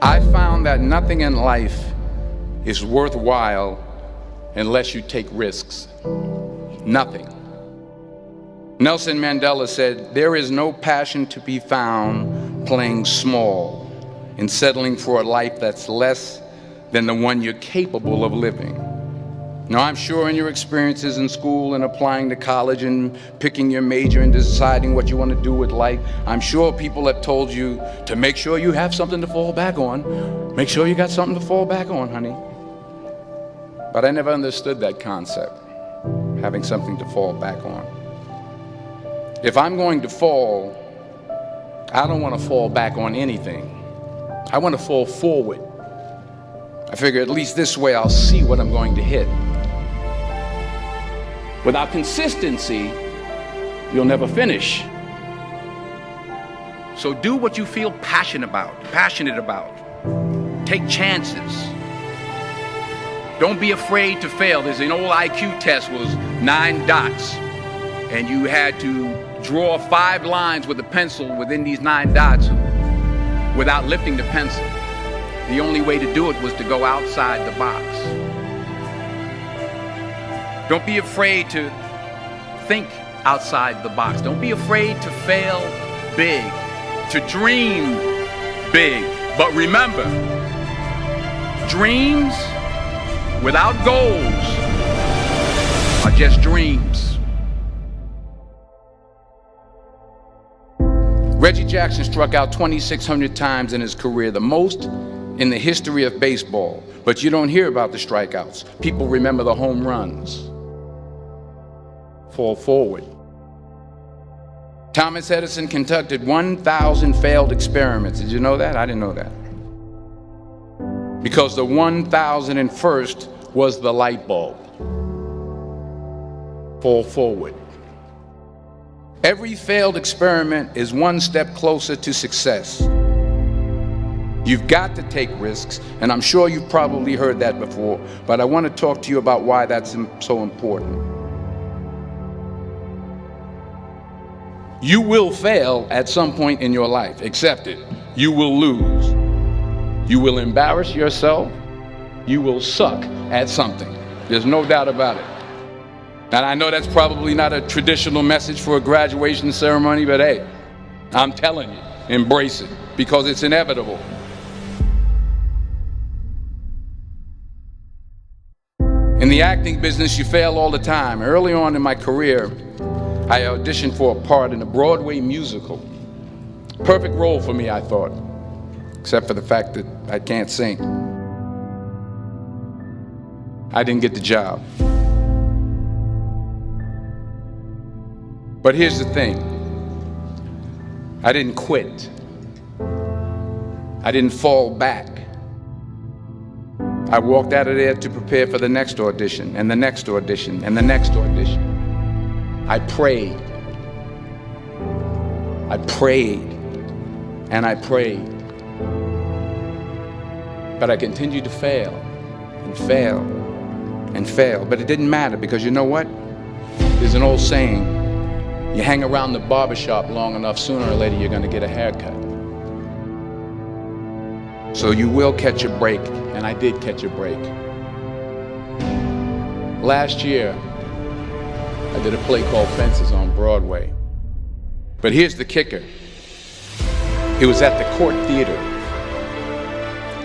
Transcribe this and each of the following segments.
I found that nothing in life is worthwhile unless you take risks. Nothing. Nelson Mandela said, "There is no passion to be found playing small and settling for a life that's less than the one you're capable of living." Now, I'm sure in your experiences in school and applying to college and picking your major and deciding what you want to do with life, I'm sure people have told you to make sure you have something to fall back on. Make sure you got something to fall back on, honey. But I never understood that concept, having something to fall back on. If I'm going to fall, I don't want to fall back on anything. I want to fall forward. I figure at least this way I'll see what I'm going to hit. Without consistency, you'll never finish. So do what you feel passionate about. Take chances. Don't be afraid to fail. There's an old IQ test, was 9 dots, and you had to draw 5 lines with a pencil within these 9 dots without lifting the pencil. The only way to do it was to go outside the box. Don't be afraid to think outside the box. Don't be afraid to fail big, to dream big. But remember, dreams without goals are just dreams. Reggie Jackson struck out 2,600 times in his career, the most in the history of baseball. But you don't hear about the strikeouts. People remember the home runs. Fall forward. Thomas Edison conducted 1,000 failed experiments. Did you know that? I didn't know that. Because the 1,001st was the light bulb. Fall forward. Every failed experiment is one step closer to success. You've got to take risks, and I'm sure you've probably heard that before, but I want to talk to you about why that's so important. You will fail at some point in your life. Accept it. You will lose. You will embarrass yourself. You will suck at something. There's no doubt about it. And I know that's probably not a traditional message for a graduation ceremony, but hey, I'm telling you, embrace it, because it's inevitable. In the acting business, you fail all the time. Early on in my career, I auditioned for a part in a Broadway musical. Perfect role for me, I thought, except for the fact that I can't sing. I didn't get the job. But here's the thing. I didn't quit. I didn't fall back. I walked out of there to prepare for the next audition, and the next audition, and the next audition. I prayed. I prayed. And I prayed. But I continued to fail and fail and fail. But it didn't matter, because you know what? There's an old saying, you hang around the barbershop long enough, sooner or later you're going to get a haircut. So you will catch a break, and I did catch a break. Last year, I did a play called Fences on Broadway. But here's the kicker. It was at the Court Theater.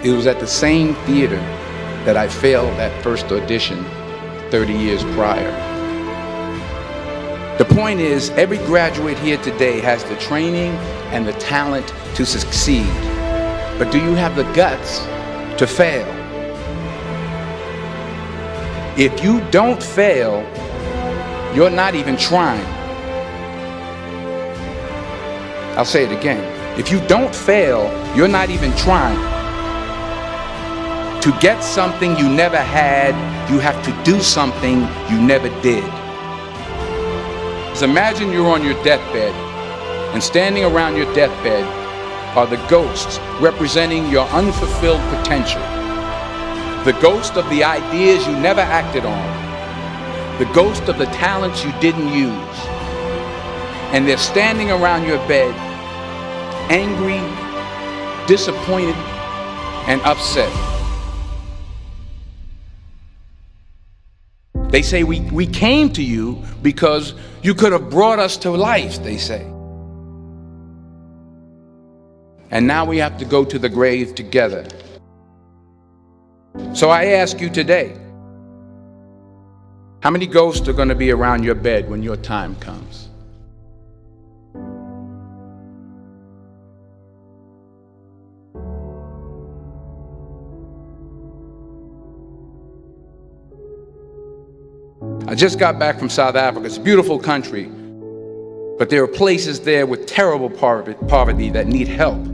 It was at the same theater that I failed that first audition 30 years prior. The point is, every graduate here today has the training and the talent to succeed. But do you have the guts to fail? If you don't fail, you're not even trying. I'll say it again. If you don't fail, you're not even trying. To get something you never had, you have to do something you never did. So imagine you're on your deathbed, and standing around your deathbed are the ghosts representing your unfulfilled potential. The ghost of the ideas you never acted on. The ghost of the talents you didn't use. And they're standing around your bed, angry, disappointed, and upset. They say we came to you because you could have brought us to life, they say. And now we have to go to the grave together. So I ask you today, how many ghosts are going to be around your bed when your time comes? I just got back from South Africa. It's a beautiful country, but there are places there with terrible poverty that need help.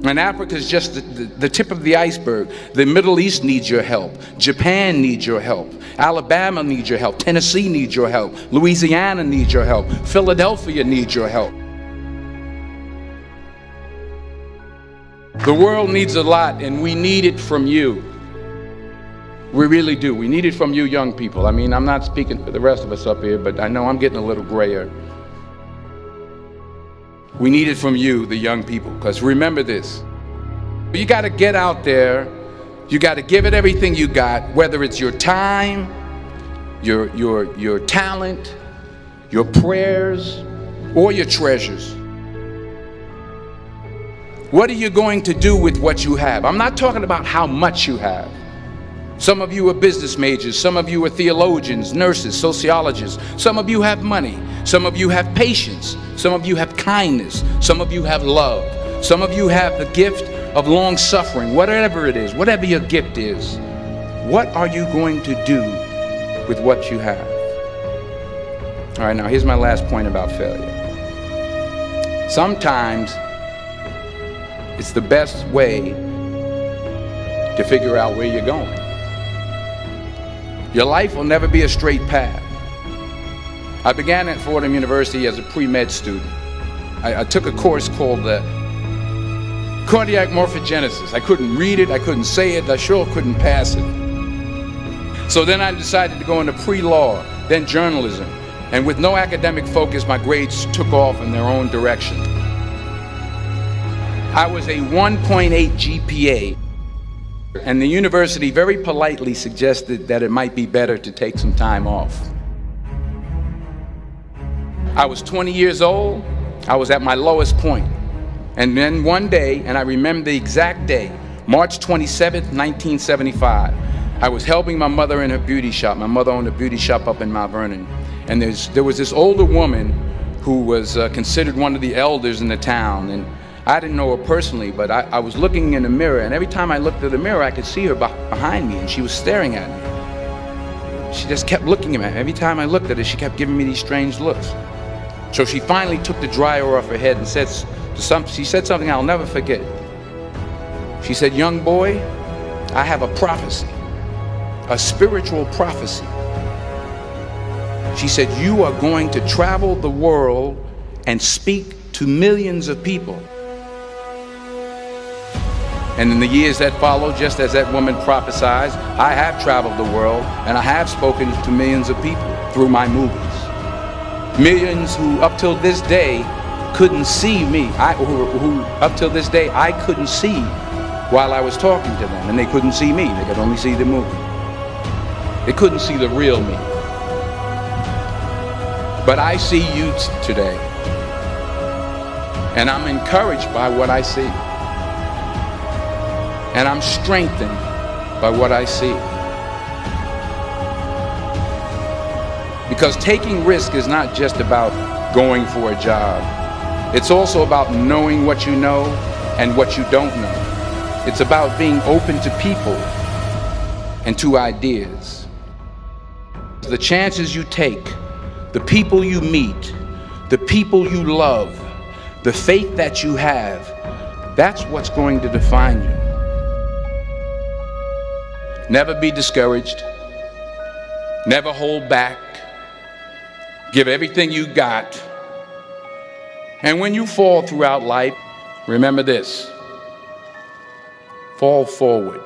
And Africa is just the tip of the iceberg. The Middle East needs your help. Japan needs your help. Alabama needs your help. Tennessee needs your help. Louisiana needs your help. Philadelphia needs your help. The world needs a lot, and we need it from you. We really do. We need it from you young people. I mean, I'm not speaking for the rest of us up here, but I know I'm getting a little grayer. We need it from you, the young people, because remember this. You got to get out there. You got to give it everything you got, whether it's your time, your talent, your prayers, or your treasures. What are you going to do with what you have? I'm not talking about how much you have. Some of you are business majors, some of you are theologians, nurses, sociologists. Some of you have money, some of you have patience, some of you have kindness, some of you have love, some of you have the gift of long suffering. Whatever it is, whatever your gift is, what are you going to do with what you have? All right, now here's my last point about failure. Sometimes it's the best way to figure out where you're going. Your life will never be a straight path. I began at Fordham University as a pre-med student. I took a course called cardiac morphogenesis. I couldn't read it, I couldn't say it, I sure couldn't pass it. So then I decided to go into pre-law, then journalism. And with no academic focus, my grades took off in their own direction. I was a 1.8 GPA. And the university very politely suggested that it might be better to take some time off. I was 20 years old. I was at my lowest point. And then one day, and I remember the exact day, March 27th, 1975, I was helping my mother in her beauty shop. My mother owned a beauty shop up in Mount Vernon. And there was this older woman who was considered one of the elders in the town. And I didn't know her personally, but I was looking in the mirror, and every time I looked at the mirror, I could see her behind me, and she was staring at me. She just kept looking at me. Every time I looked at her, she kept giving me these strange looks. So she finally took the dryer off her head and she said something I'll never forget. She said, "Young boy, I have a prophecy, a spiritual prophecy." She said, "You are going to travel the world and speak to millions of people." And in the years that followed, just as that woman prophesied, I have traveled the world and I have spoken to millions of people through my movies. Millions who up till this day couldn't see me, who up till this day I couldn't see while I was talking to them, and they couldn't see me, they could only see the movie. They couldn't see the real me. But I see you today, and I'm encouraged by what I see. And I'm strengthened by what I see. Because taking risk is not just about going for a job. It's also about knowing what you know and what you don't know. It's about being open to people and to ideas. The chances you take, the people you meet, the people you love, the faith that you have, that's what's going to define you. Never be discouraged. Never hold back. Give everything you got. And when you fall throughout life, remember this: fall forward.